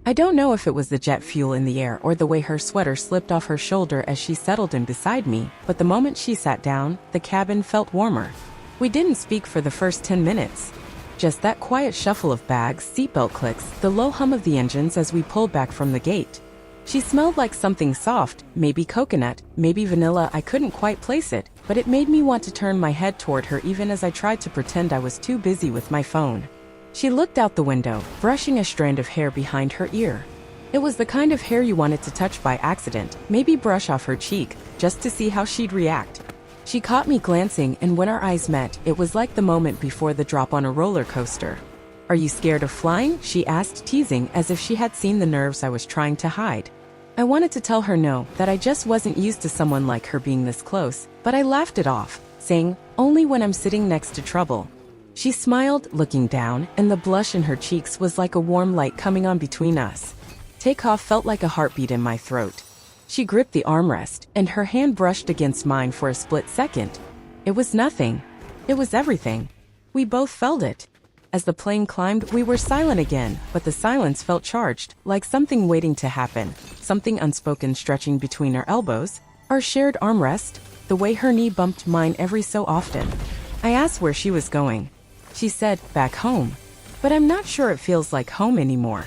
I don't know if it was the jet fuel in the air or the way her sweater slipped off her shoulder as she settled in beside me, but the moment she sat down, the cabin felt warmer. We didn't speak for the first 10 minutes. Just that quiet shuffle of bags, seatbelt clicks, the low hum of the engines as we pulled back from the gate. She smelled like something soft, maybe coconut, maybe vanilla. I couldn't quite place it, but it made me want to turn my head toward her even as I tried to pretend I was too busy with my phone. She looked out the window, brushing a strand of hair behind her ear. It was the kind of hair you wanted to touch by accident, maybe brush off her cheek, just to see how she'd react. She caught me glancing, and when our eyes met, it was like the moment before the drop on a roller coaster. "Are you scared of flying?" she asked, teasing, as if she had seen the nerves I was trying to hide. I wanted to tell her no, that I just wasn't used to someone like her being this close, but I laughed it off, saying, "Only when I'm sitting next to trouble." She smiled, looking down, and the blush in her cheeks was like a warm light coming on between us. Takeoff felt like a heartbeat in my throat. She gripped the armrest, and her hand brushed against mine for a split second. It was nothing. It was everything. We both felt it. As the plane climbed, we were silent again, but the silence felt charged, like something waiting to happen, something unspoken stretching between our elbows, our shared armrest, the way her knee bumped mine every so often. I asked where she was going. She said, "Back home." But I'm not sure it feels like home anymore.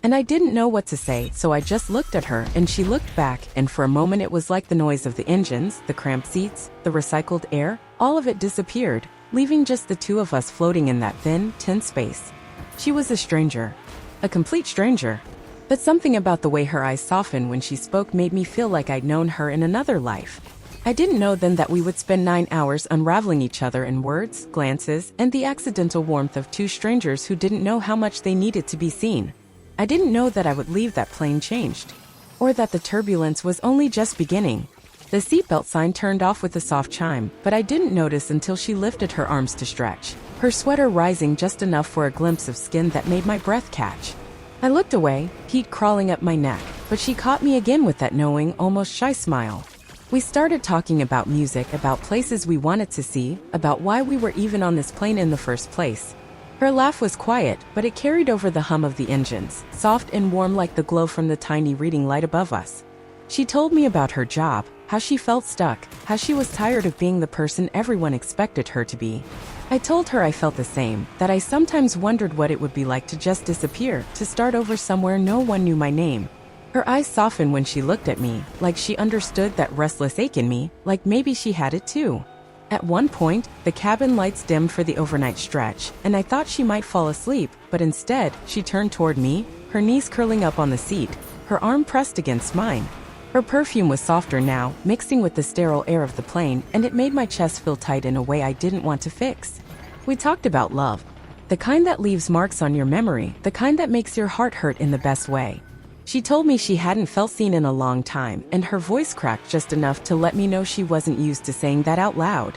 And I didn't know what to say, so I just looked at her and she looked back, and for a moment it was like the noise of the engines, the cramped seats, the recycled air, all of it disappeared, leaving just the two of us floating in that thin, tense space. She was a stranger. A complete stranger. But something about the way her eyes softened when she spoke made me feel like I'd known her in another life. I didn't know then that we would spend 9 hours unraveling each other in words, glances, and the accidental warmth of two strangers who didn't know how much they needed to be seen. I didn't know that I would leave that plane changed. Or that the turbulence was only just beginning. The seatbelt sign turned off with a soft chime, but I didn't notice until she lifted her arms to stretch, her sweater rising just enough for a glimpse of skin that made my breath catch. I looked away, heat crawling up my neck, but she caught me again with that knowing, almost shy smile. We started talking about music, about places we wanted to see, about why we were even on this plane in the first place. Her laugh was quiet, but it carried over the hum of the engines, soft and warm like the glow from the tiny reading light above us. She told me about her job, how she felt stuck, how she was tired of being the person everyone expected her to be. I told her I felt the same, that I sometimes wondered what it would be like to just disappear, to start over somewhere no one knew my name. Her eyes softened when she looked at me, like she understood that restless ache in me, like maybe she had it too. At one point, the cabin lights dimmed for the overnight stretch, and I thought she might fall asleep, but instead, she turned toward me, her knees curling up on the seat, her arm pressed against mine. Her perfume was softer now, mixing with the sterile air of the plane, and it made my chest feel tight in a way I didn't want to fix. We talked about love. The kind that leaves marks on your memory, the kind that makes your heart hurt in the best way. She told me she hadn't felt seen in a long time, and her voice cracked just enough to let me know she wasn't used to saying that out loud.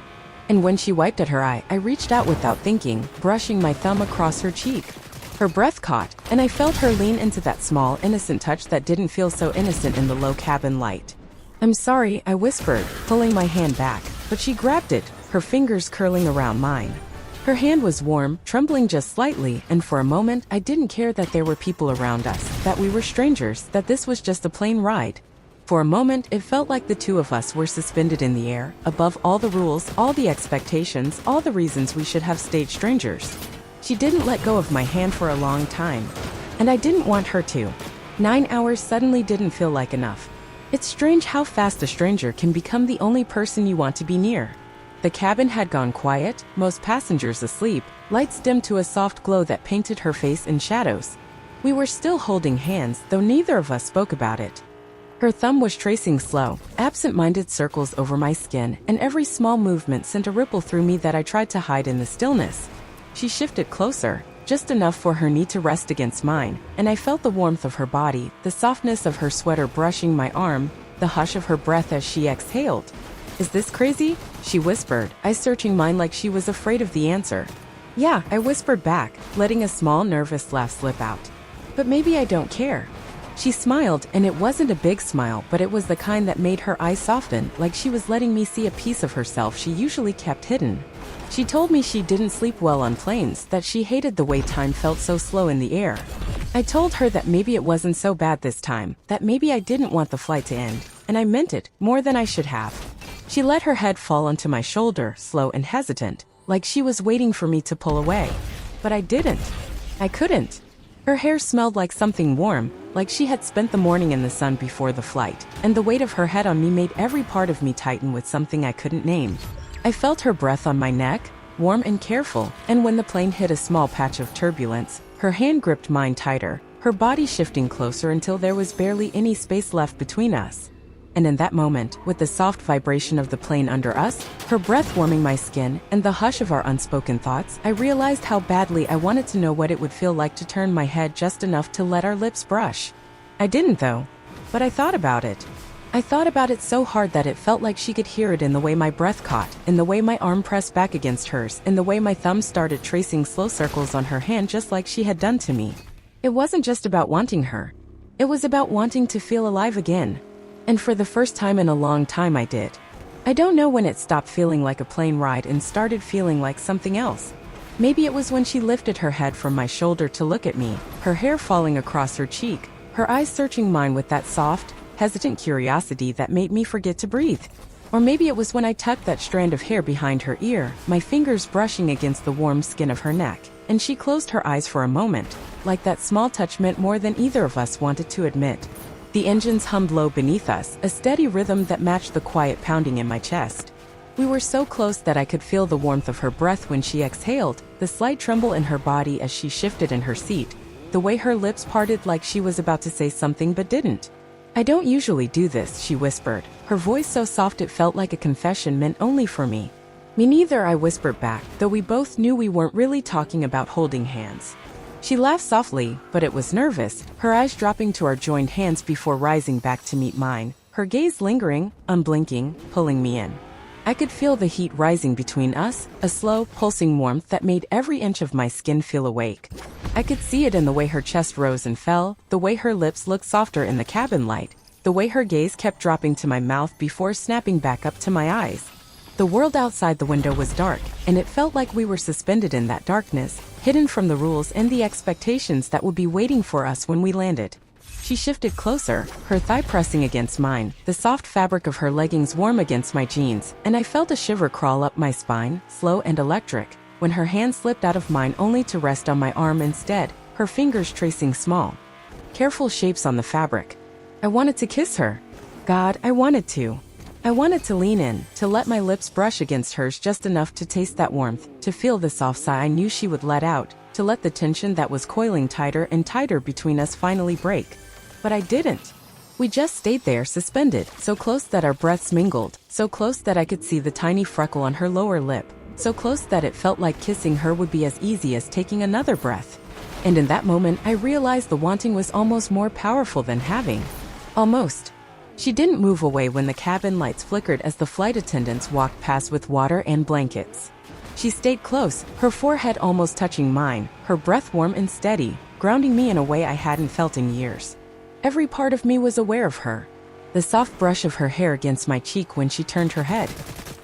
And when she wiped at her eye, I reached out without thinking, brushing my thumb across her cheek. Her breath caught, and I felt her lean into that small, innocent touch that didn't feel so innocent in the low cabin light. "I'm sorry," I whispered, pulling my hand back, but she grabbed it, her fingers curling around mine. Her hand was warm, trembling just slightly, and for a moment I didn't care that there were people around us, that we were strangers, that this was just a plane ride. For a moment, it felt like the two of us were suspended in the air, above all the rules, all the expectations, all the reasons we should have stayed strangers. She didn't let go of my hand for a long time. And I didn't want her to. 9 hours suddenly didn't feel like enough. It's strange how fast a stranger can become the only person you want to be near. The cabin had gone quiet, most passengers asleep, lights dimmed to a soft glow that painted her face in shadows. We were still holding hands, though neither of us spoke about it. Her thumb was tracing slow, absent-minded circles over my skin, and every small movement sent a ripple through me that I tried to hide in the stillness. She shifted closer, just enough for her knee to rest against mine, and I felt the warmth of her body, the softness of her sweater brushing my arm, the hush of her breath as she exhaled. "Is this crazy?" she whispered, eyes searching mine like she was afraid of the answer. "Yeah," I whispered back, letting a small nervous laugh slip out. "But maybe I don't care." She smiled, and it wasn't a big smile, but it was the kind that made her eyes soften, like she was letting me see a piece of herself she usually kept hidden. She told me she didn't sleep well on planes, that she hated the way time felt so slow in the air. I told her that maybe it wasn't so bad this time, that maybe I didn't want the flight to end, and I meant it, more than I should have. She let her head fall onto my shoulder, slow and hesitant, like she was waiting for me to pull away. But I didn't. I couldn't. Her hair smelled like something warm, like she had spent the morning in the sun before the flight, and the weight of her head on me made every part of me tighten with something I couldn't name. I felt her breath on my neck, warm and careful, and when the plane hit a small patch of turbulence, her hand gripped mine tighter, her body shifting closer until there was barely any space left between us. And in that moment, with the soft vibration of the plane under us, her breath warming my skin, and the hush of our unspoken thoughts, I realized how badly I wanted to know what it would feel like to turn my head just enough to let our lips brush. I didn't though. But I thought about it. I thought about it so hard that it felt like she could hear it in the way my breath caught, in the way my arm pressed back against hers, in the way my thumb started tracing slow circles on her hand just like she had done to me. It wasn't just about wanting her. It was about wanting to feel alive again. And for the first time in a long time I did. I don't know when it stopped feeling like a plane ride and started feeling like something else. Maybe it was when she lifted her head from my shoulder to look at me, her hair falling across her cheek, her eyes searching mine with that soft, hesitant curiosity that made me forget to breathe. Or maybe it was when I tucked that strand of hair behind her ear, my fingers brushing against the warm skin of her neck, and she closed her eyes for a moment, like that small touch meant more than either of us wanted to admit. The engines hummed low beneath us, a steady rhythm that matched the quiet pounding in my chest. We were so close that I could feel the warmth of her breath when she exhaled, the slight tremble in her body as she shifted in her seat, the way her lips parted like she was about to say something but didn't. "I don't usually do this," she whispered, her voice so soft it felt like a confession meant only for me. "Me neither," I whispered back, though we both knew we weren't really talking about holding hands. She laughed softly, but it was nervous, her eyes dropping to our joined hands before rising back to meet mine, her gaze lingering, unblinking, pulling me in. I could feel the heat rising between us, a slow, pulsing warmth that made every inch of my skin feel awake. I could see it in the way her chest rose and fell, the way her lips looked softer in the cabin light, the way her gaze kept dropping to my mouth before snapping back up to my eyes. The world outside the window was dark, and it felt like we were suspended in that darkness, hidden from the rules and the expectations that would be waiting for us when we landed. She shifted closer, her thigh pressing against mine, the soft fabric of her leggings warm against my jeans, and I felt a shiver crawl up my spine, slow and electric, when her hand slipped out of mine only to rest on my arm instead, her fingers tracing small, careful shapes on the fabric. I wanted to kiss her. God, I wanted to. I wanted to lean in, to let my lips brush against hers just enough to taste that warmth, to feel the soft sigh I knew she would let out, to let the tension that was coiling tighter and tighter between us finally break. But I didn't. We just stayed there suspended, so close that our breaths mingled, so close that I could see the tiny freckle on her lower lip, so close that it felt like kissing her would be as easy as taking another breath. And in that moment, I realized the wanting was almost more powerful than having. Almost. She didn't move away when the cabin lights flickered as the flight attendants walked past with water and blankets. She stayed close, her forehead almost touching mine, her breath warm and steady, grounding me in a way I hadn't felt in years. Every part of me was aware of her. The soft brush of her hair against my cheek when she turned her head.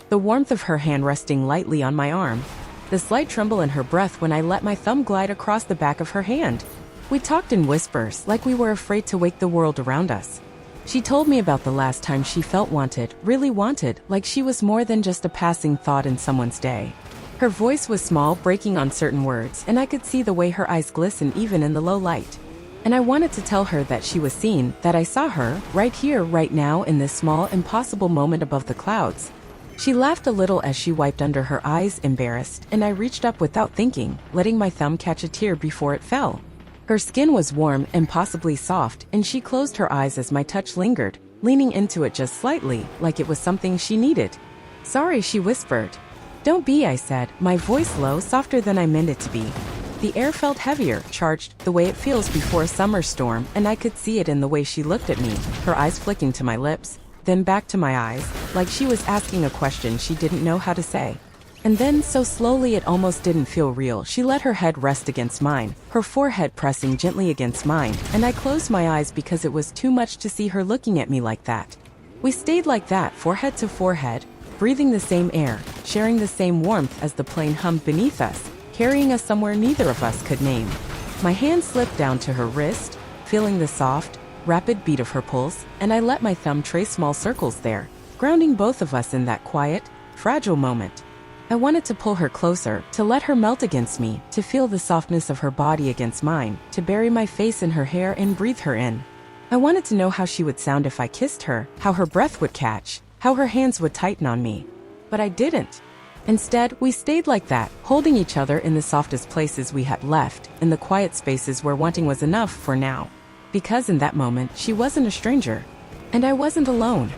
The warmth of her hand resting lightly on my arm. The slight tremble in her breath when I let my thumb glide across the back of her hand. We talked in whispers, like we were afraid to wake the world around us. She told me about the last time she felt wanted, really wanted, like she was more than just a passing thought in someone's day. Her voice was small, breaking on certain words, and I could see the way her eyes glistened even in the low light. And I wanted to tell her that she was seen, that I saw her, right here, right now, in this small, impossible moment above the clouds. She laughed a little as she wiped under her eyes, embarrassed, and I reached up without thinking, letting my thumb catch a tear before it fell. Her skin was warm and possibly soft, and she closed her eyes as my touch lingered, leaning into it just slightly, like it was something she needed. "Sorry," she whispered. "Don't be," I said, my voice low, softer than I meant it to be. The air felt heavier, charged, the way it feels before a summer storm, and I could see it in the way she looked at me, her eyes flicking to my lips, then back to my eyes, like she was asking a question she didn't know how to say. And then, so slowly it almost didn't feel real, she let her head rest against mine, her forehead pressing gently against mine, and I closed my eyes because it was too much to see her looking at me like that. We stayed like that, forehead to forehead, breathing the same air, sharing the same warmth as the plane hummed beneath us, carrying us somewhere neither of us could name. My hand slipped down to her wrist, feeling the soft, rapid beat of her pulse, and I let my thumb trace small circles there, grounding both of us in that quiet, fragile moment. I wanted to pull her closer, to let her melt against me, to feel the softness of her body against mine, to bury my face in her hair and breathe her in. I wanted to know how she would sound if I kissed her, how her breath would catch, how her hands would tighten on me. But I didn't. Instead, we stayed like that, holding each other in the softest places we had left, in the quiet spaces where wanting was enough for now. Because in that moment, she wasn't a stranger. And I wasn't alone.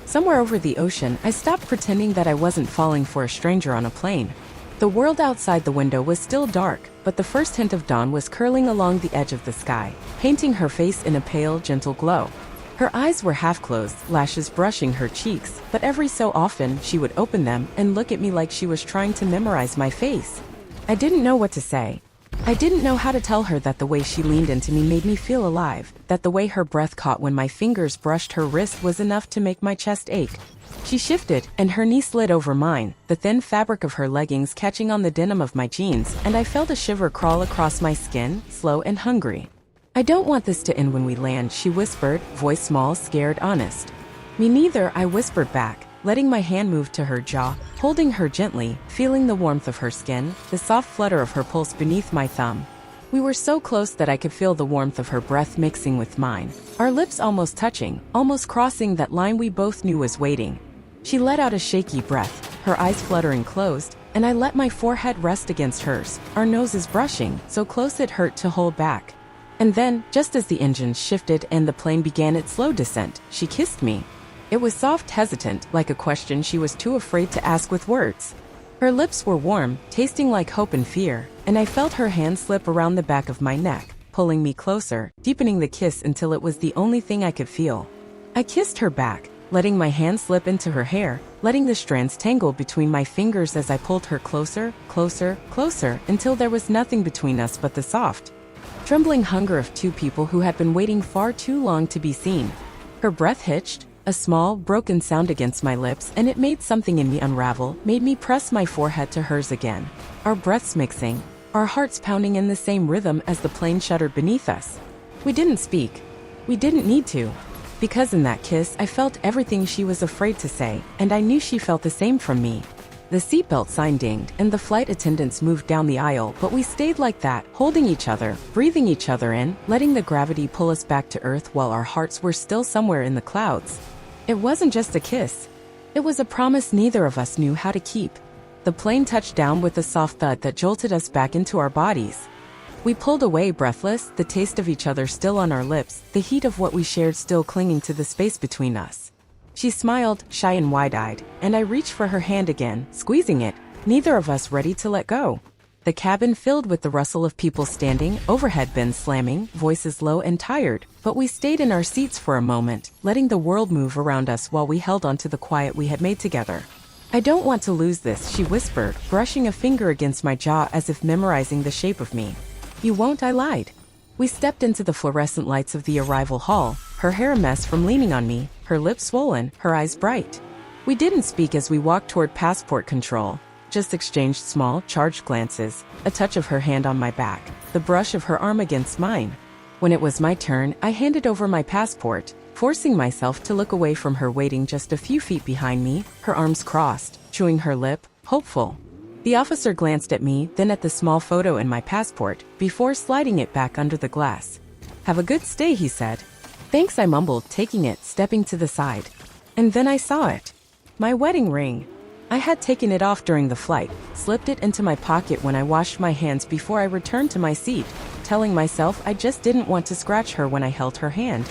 Somewhere over the ocean, I stopped pretending that I wasn't falling for a stranger on a plane. The world outside the window was still dark, but the first hint of dawn was curling along the edge of the sky, painting her face in a pale, gentle glow. Her eyes were half closed, lashes brushing her cheeks, but every so often she would open them and look at me like she was trying to memorize my face. I didn't know what to say. I didn't know how to tell her that the way she leaned into me made me feel alive, that the way her breath caught when my fingers brushed her wrist was enough to make my chest ache. She shifted, and her knee slid over mine, the thin fabric of her leggings catching on the denim of my jeans, and I felt a shiver crawl across my skin, slow and hungry. "I don't want this to end when we land," she whispered, voice small, scared, honest. "Me neither," I whispered back, letting my hand move to her jaw, holding her gently, feeling the warmth of her skin, the soft flutter of her pulse beneath my thumb. We were so close that I could feel the warmth of her breath mixing with mine, our lips almost touching, almost crossing that line we both knew was waiting. She let out a shaky breath, her eyes fluttering closed, and I let my forehead rest against hers, our noses brushing, so close it hurt to hold back. And then, just as the engine shifted and the plane began its slow descent, she kissed me. It was soft, hesitant, like a question she was too afraid to ask with words. Her lips were warm, tasting like hope and fear, and I felt her hand slip around the back of my neck, pulling me closer, deepening the kiss until it was the only thing I could feel. I kissed her back, letting my hand slip into her hair, letting the strands tangle between my fingers as I pulled her closer, closer, closer, until there was nothing between us but the soft, trembling hunger of two people who had been waiting far too long to be seen. Her breath hitched, a small, broken sound against my lips, and it made something in me unravel, made me press my forehead to hers again. Our breaths mixing, our hearts pounding in the same rhythm as the plane shuddered beneath us. We didn't speak. We didn't need to. Because in that kiss, I felt everything she was afraid to say, and I knew she felt the same from me. The seatbelt sign dinged, and the flight attendants moved down the aisle, but we stayed like that, holding each other, breathing each other in, letting the gravity pull us back to earth while our hearts were still somewhere in the clouds. It wasn't just a kiss. It was a promise neither of us knew how to keep. The plane touched down with a soft thud that jolted us back into our bodies. We pulled away breathless, the taste of each other still on our lips, the heat of what we shared still clinging to the space between us. She smiled, shy and wide-eyed, and I reached for her hand again, squeezing it, neither of us ready to let go. The cabin filled with the rustle of people standing, overhead bins slamming, voices low and tired, but we stayed in our seats for a moment, letting the world move around us while we held on to the quiet we had made together. "I don't want to lose this," she whispered, brushing a finger against my jaw as if memorizing the shape of me. "You won't," I lied. We stepped into the fluorescent lights of the arrival hall, her hair a mess from leaning on me, her lips swollen, her eyes bright. We didn't speak as we walked toward passport control, just exchanged small, charged glances, a touch of her hand on my back, the brush of her arm against mine. When it was my turn, I handed over my passport, forcing myself to look away from her waiting just a few feet behind me, her arms crossed, chewing her lip, hopeful. The officer glanced at me, then at the small photo in my passport, before sliding it back under the glass. "Have a good stay," he said. "Thanks," I mumbled, taking it, stepping to the side. And then I saw it. My wedding ring. I had taken it off during the flight, slipped it into my pocket when I washed my hands before I returned to my seat, telling myself I just didn't want to scratch her when I held her hand.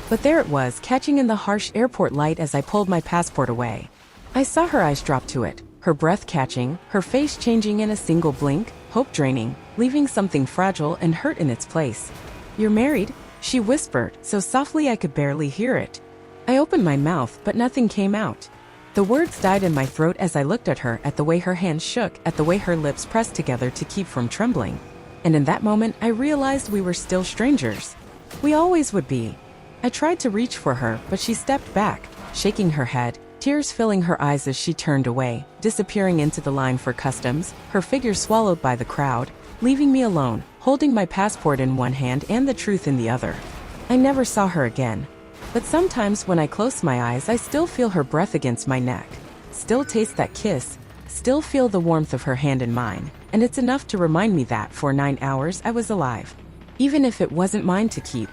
But there it was, catching in the harsh airport light as I pulled my passport away. I saw her eyes drop to it, her breath catching, her face changing in a single blink, hope draining, leaving something fragile and hurt in its place. "You're married?" she whispered, so softly I could barely hear it. I opened my mouth, but nothing came out. The words died in my throat as I looked at her, at the way her hands shook, at the way her lips pressed together to keep from trembling. And in that moment, I realized we were still strangers. We always would be. I tried to reach for her, but she stepped back, shaking her head, tears filling her eyes as she turned away, disappearing into the line for customs, her figure swallowed by the crowd, leaving me alone, holding my passport in one hand and the truth in the other. I never saw her again. But sometimes when I close my eyes, I still feel her breath against my neck, still taste that kiss, still feel the warmth of her hand in mine, and it's enough to remind me that for 9 hours I was alive. Even if it wasn't mine to keep.